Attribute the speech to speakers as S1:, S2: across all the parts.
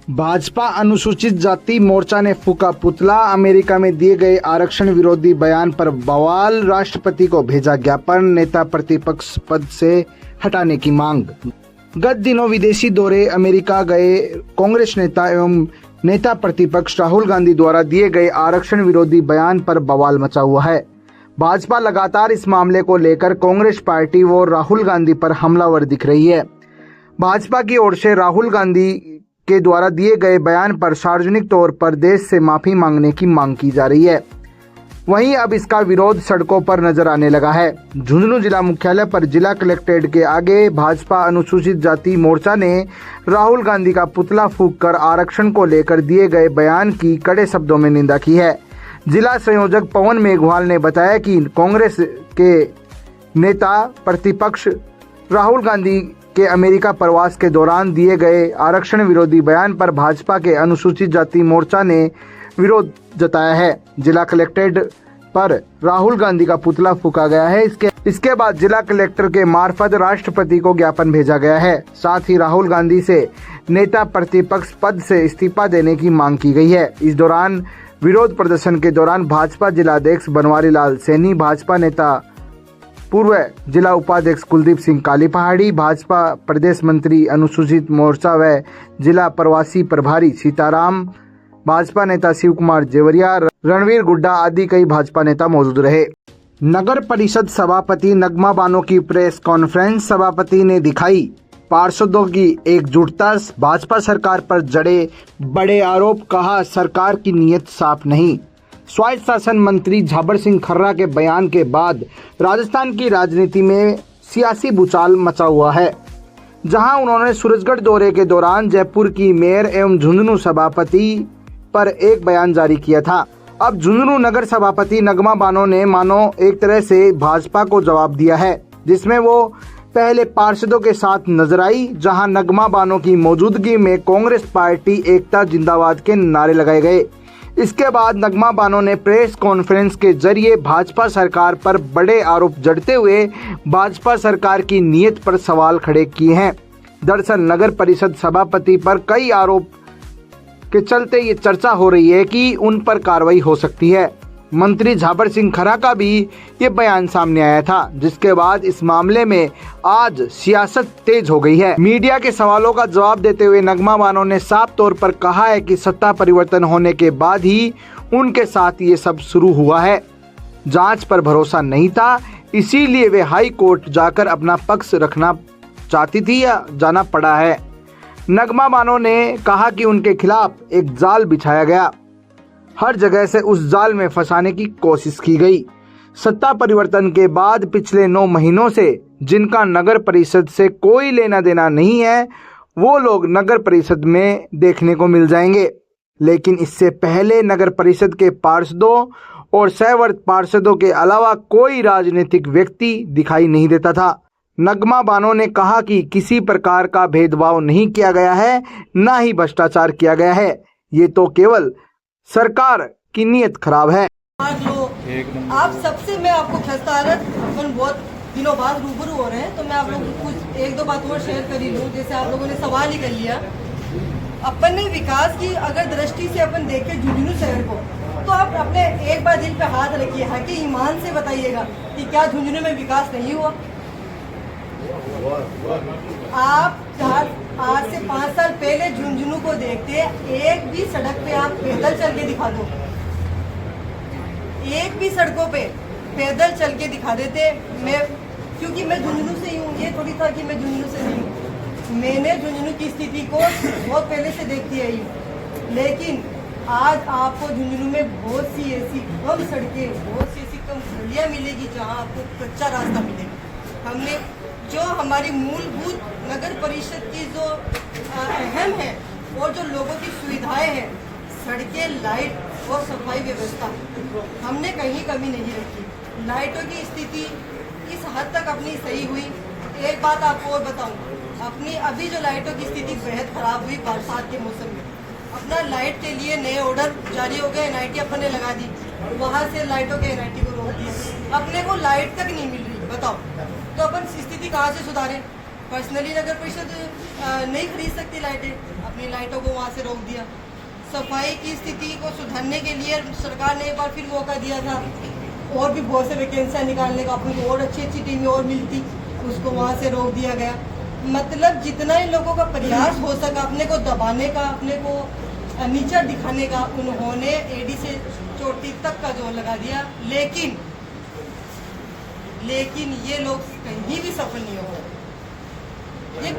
S1: भाजपा अनुसूचित जाति मोर्चा ने फूका पुतला। अमेरिका में दिए गए आरक्षण विरोधी बयान पर बवाल। राष्ट्रपति को भेजा ज्ञापन। नेता प्रतिपक्ष पद से हटाने की मांग। गत दिनों विदेशी दौरे अमेरिका गए कांग्रेस नेता एवं नेता प्रतिपक्ष राहुल गांधी द्वारा दिए गए आरक्षण विरोधी बयान पर बवाल मचा हुआ है। भाजपा लगातार इस मामले को लेकर कांग्रेस पार्टी व राहुल गांधी पर हमलावर दिख रही है। भाजपा की ओर से राहुल गांधी के द्वारा दिए गए बयान पर सार्वजनिक तौर पर देश से माफी मांगने की मांग की जा रही है। वहीं अब इसका विरोध सड़कों पर नजर आने लगा है। झुंझुनू जिला मुख्यालय पर जिला कलेक्ट्रेट के आगे भाजपा अनुसूचित जाति मोर्चा ने राहुल गांधी का पुतला फूंककर आरक्षण को लेकर दिए गए बयान की कड़े शब्दों में निंदा की है। जिला संयोजक पवन मेघवाल ने बताया कि कांग्रेस के नेता प्रतिपक्ष राहुल गांधी के अमेरिका प्रवास के दौरान दिए गए आरक्षण विरोधी बयान पर भाजपा के अनुसूचित जाति मोर्चा ने विरोध जताया है। जिला कलेक्ट्रेट पर राहुल गांधी का पुतला फूंका गया है। इसके बाद जिला कलेक्टर के मार्फत राष्ट्रपति को ज्ञापन भेजा गया है। साथ ही राहुल गांधी से नेता प्रतिपक्ष पद से इस्तीफा देने की मांग की गई है। इस दौरान विरोध प्रदर्शन के दौरान भाजपा जिलाध्यक्ष बनवारी लाल सैनी, भाजपा नेता पूर्व जिला उपाध्यक्ष कुलदीप सिंह काली पहाड़ी, भाजपा प्रदेश मंत्री अनुसूचित मोर्चा व जिला प्रवासी प्रभारी सीताराम, भाजपा नेता शिव कुमार जेवरिया, रणवीर गुड्डा आदि कई भाजपा नेता मौजूद रहे। नगर परिषद सभापति नगमा बानो की प्रेस कॉन्फ्रेंस। सभापति ने दिखाई पार्षदों की एकजुटता। भाजपा सरकार पर जड़े बड़े आरोप। कहा सरकार की नीयत साफ नहीं। स्वायत्त शासन मंत्री झाबर सिंह खर्रा के बयान के बाद राजस्थान की राजनीति में सियासी भूचाल मचा हुआ है, जहां उन्होंने सूरजगढ़ दौरे के दौरान जयपुर की मेयर एवं झुंझुनू सभापति पर एक बयान जारी किया था। अब झुंझुनू नगर सभापति नगमा बानो ने मानो एक तरह से भाजपा को जवाब दिया है, जिसमें वो पहले पार्षदों के साथ नजर आई, जहां नगमा बानो की मौजूदगी में कांग्रेस पार्टी एकता जिंदाबाद के नारे लगाए गए। इसके बाद नगमा बानो ने प्रेस कॉन्फ्रेंस के जरिए भाजपा सरकार पर बड़े आरोप जड़ते हुए भाजपा सरकार की नीयत पर सवाल खड़े किए हैं। दरअसल नगर परिषद सभापति पर कई आरोप के चलते ये चर्चा हो रही है कि उन पर कार्रवाई हो सकती है। मंत्री झाबर सिंह खर्रा का भी ये बयान सामने आया था, जिसके बाद इस मामले में आज सियासत तेज हो गई है। मीडिया के सवालों का जवाब देते हुए नगमा बानो ने साफ तौर पर कहा है कि सत्ता परिवर्तन होने के बाद ही उनके साथ ये सब शुरू हुआ है। जांच पर भरोसा नहीं था, इसीलिए वे हाई कोर्ट जाकर अपना पक्ष रखना चाहती थी या जाना पड़ा है। नगमा बानो ने कहा कि उनके खिलाफ एक जाल बिछाया गया, हर जगह से उस जाल में फंसाने की कोशिश की गई। सत्ता परिवर्तन के बाद पिछले 9 महीनों से जिनका नगर परिषद से कोई लेना देना नहीं है, वो लोग नगर परिषद में देखने को मिल जाएंगे। लेकिन इससे पहले नगर परिषद के पार्षदों और सहवर्ती पार्षदों के अलावा कोई राजनीतिक व्यक्ति दिखाई नहीं देता था। नगमा बानो ने कहा कि किसी प्रकार का भेदभाव नहीं किया गया है, न ही भ्रष्टाचार किया गया है। ये तो केवल सरकार की नीयत खराब है।
S2: आप सबसे मैं आपको खस्तारत अपन बहुत दिनों बाद रूबरू हो रहे हैं, तो मैं आप लोगों को कुछ 1-2 बात और शेयर कर ही लूँ। जैसे आप लोगों ने सवाल ही कर लिया, अपन ने विकास की अगर दृष्टि से अपन देखें झुंझुनू शहर को, तो आप अपने एक बार दिल पे हाथ रखिए, हाकि ईमान से बताइएगा कि क्या झुंझुनू में विकास नहीं हुआ। आप आज से 5 साल पहले झुंझुनू को देखते, एक भी सड़क पे आप पैदल चल के दिखा दो, एक भी सड़कों पे पैदल चल के दिखा देते। क्योंकि मैं झुंझुनू से ही हूँ, ये थोड़ी था कि मैं झुंझुनू से नहीं हूँ। मैंने झुंझुनू की स्थिति को बहुत पहले से देखती आई हूँ, लेकिन आज आपको झुंझुनू में बहुत सी ऐसी कम सड़कें, बहुत सी ऐसी कम गलियाँ मिलेगी जहाँ आपको कच्चा रास्ता मिलेगा। हमने जो हमारी मूलभूत नगर परिषद की जो अहम है और जो लोगों की सुविधाएं हैं, सड़कें, लाइट और सफाई व्यवस्था, हमने कहीं कमी नहीं रखी। लाइटों की स्थिति इस हद तक अपनी सही हुई। एक बात आपको और बताऊं, अपनी अभी जो लाइटों की स्थिति बेहद खराब हुई बरसात के मौसम में, अपना लाइट के लिए नए ऑर्डर जारी हो गए, एनआईटी अपन ने लगा दी, वहाँ से लाइटों के एनआईटी को रोक दिया, अपने को लाइट तक नहीं मिल रही। बताओ, तो अपन स्थिति कहाँ से सुधारें? पर्सनली नगर परिषद नहीं खरीद सकती लाइटें, अपनी लाइटों को वहाँ से रोक दिया। सफाई की स्थिति को सुधारने के लिए सरकार ने एक बार फिर मौका दिया था, और भी बहुत से वैकेंसियाँ निकालने का, अपनी और अच्छी टीमें और मिलती, उसको वहाँ से रोक दिया गया। मतलब जितना इन लोगों का प्रयास हो सका अपने को दबाने का, अपने को नीचा दिखाने का, उन्होंने एडी से चोटी तक का जोर लगा दिया, लेकिन ये लोग कहीं भी सफल नहीं हो। ये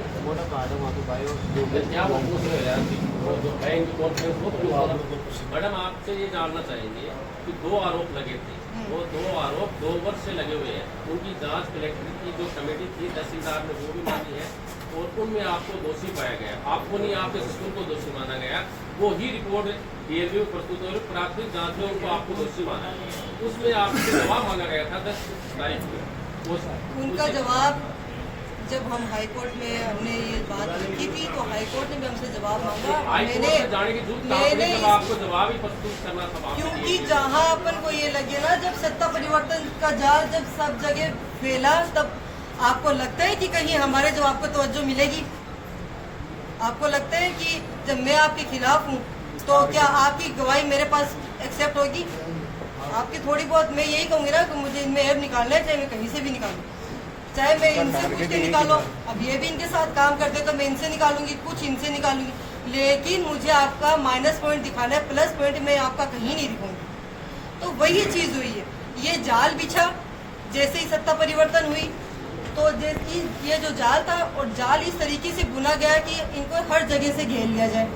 S3: मैडम आपसे ये जानना चाहेंगे कि 2 आरोप लगे थे, वो 2 आरोप 2 वर्ष से लगे हुए हैं, उनकी जांच कलेक्टर की जो कमेटी थी तहसीलदार ने वो भी मानी है, और उनमें आपको दोषी पाया गया। आपको नहीं, आपके सिस्टम को दोषी माना गया। वो ही रिपोर्ट डीएलपी में प्रस्तुत हो रही, प्राथमिक जांच में उनको आपको दोषी माना है। उसमें आपसे जवाब मांगा गया था 10 तारीख को।
S2: उनका जवाब जब हम हाई कोर्ट में हमने ये बात रखी थी तो हाई कोर्ट ने भी हमसे जवाब मांगा। मैंने
S3: आपको जवाब ही प्रस्तुत करना था,
S2: क्योंकि जहाँ अपन को ये लगे ना, जब सत्ता परिवर्तन का जाल जब सब जगह फैला, तब आपको लगता है कि कहीं हमारे जवाब को तवज्जो मिलेगी? आपको लगता है कि जब मैं आपके खिलाफ हूँ तो क्या आपकी गवाही मेरे पास एक्सेप्ट होगी? आपकी थोड़ी बहुत, मैं यही कहूँगी ना कि मुझे इनमें ऐब निकालना है, चाहे मैं कहीं से भी निकालूँ, चाहे मैं इनसे पूछ के निकालो। अब ये भी इनके साथ काम करते तो मैं इनसे निकालूंगी, कुछ इनसे निकालूंगी, लेकिन मुझे आपका माइनस पॉइंट दिखाना है, प्लस पॉइंट मैं आपका कहीं नहीं दिखाऊंगी। तो वही चीज़ हुई है, ये जाल बिछा जैसे ही सत्ता परिवर्तन हुई, तो जैसे ये जो जाल था, और जाल इस तरीके से बुना गया कि इनको हर जगह से घेर लिया जाए।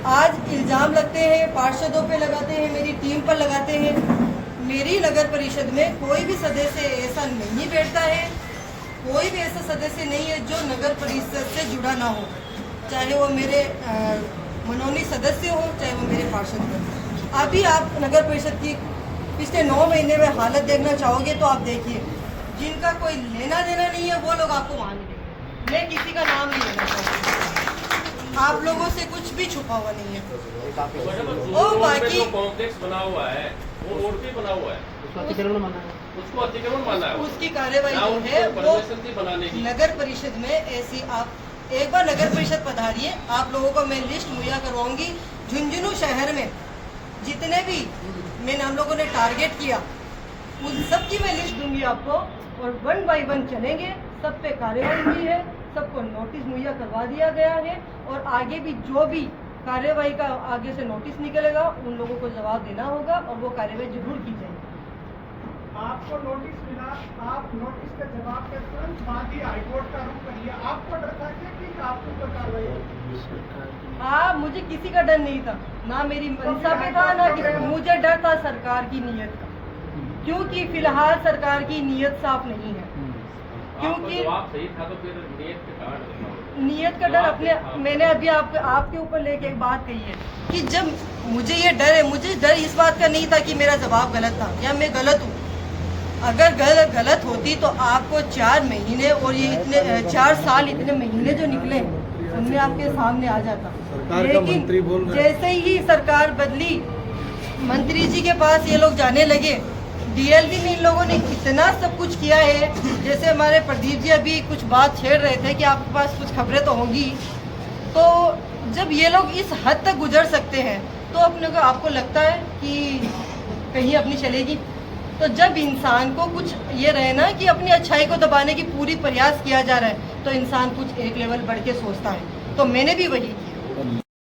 S2: आज इल्ज़ाम लगते हैं, पार्षदों पे लगाते हैं, मेरी टीम पर लगाते हैं। मेरी नगर परिषद में कोई भी सदस्य ऐसा नहीं बैठता है, कोई भी ऐसा सदस्य नहीं है जो नगर परिषद से जुड़ा ना हो, चाहे वो मेरे मनोनीत सदस्य हो, चाहे वो मेरे पार्षद हो। अभी आप नगर परिषद की पिछले 9 महीने में हालत देखना चाहोगे तो आप देखिए, जिनका कोई लेना देना नहीं है वो लोग आपको वहाँ मिलेंगे। मैं किसी का नाम नहीं लेना चाहती, आप लोगों से कुछ भी छुपा हुआ नहीं है। और बाकी
S3: कॉम्प्लेक्स बना हुआ है, वो रोड पे बना हुआ है, उसको अतिक्रमण माना है,
S2: उसकी कार्यवाही जो है वो
S3: बनाने की
S2: नगर परिषद में ऐसी। आप एक बार नगर परिषद पधारिए, आप लोगों को मैं लिस्ट मुहैया करवाऊंगी। झुंझुनू शहर में जितने भी मैंने हम लोगों ने टारगेट किया, उन सब की मैं लिस्ट दूंगी आपको, और 1 बाय 1 चलेंगे। सब पे कार्यवाही हुई है, सबको नोटिस मुहैया करवा दिया गया है, और आगे भी जो भी कार्यवाही का आगे से नोटिस निकलेगा उन लोगों को जवाब देना होगा, और वो कार्यवाही जरूर की जाएगी।
S4: आपको नोटिस मिला, आप नोटिस के जवाब के तुरंत बाद ही हाईकोर्ट का रुख करिए। आपको डर था कि आपको कोई कार्रवाई होगी?
S2: हाँ, मुझे किसी का डर नहीं था, ना मेरी मंशा पे था, ना मुझे डर था सरकार की नीयत का, क्योंकि फिलहाल सरकार की नीयत साफ नहीं है। क्योंकि
S3: सही था तो फिर
S2: नीयत का डर अपने, मैंने अभी आपके ऊपर लेके एक बात कही है कि जब मुझे ये डर है, मुझे डर इस बात का नहीं था कि मेरा जवाब गलत था या मैं गलत हूँ। अगर गलत होती तो आपको 4 महीने और ये इतने 4 साल इतने महीने जो निकले उनमें आपके सामने आ जाता। लेकिन जैसे ही सरकार बदली, मंत्री जी के पास ये लोग जाने लगे, डीएलपी में इन लोगों ने इतना सब कुछ किया है। जैसे हमारे प्रदीप जी अभी कुछ बात छेड़ रहे थे कि आपके पास कुछ खबरें तो होंगी, तो जब ये लोग इस हद तक गुजर सकते हैं तो अपने को आपको लगता है कि कहीं अपनी चलेगी। तो जब इंसान को कुछ ये रहे ना कि अपनी अच्छाई को दबाने की पूरी प्रयास किया जा रहा है, तो इंसान कुछ एक लेवल बढ़ के सोचता है। तो मैंने भी वही किया।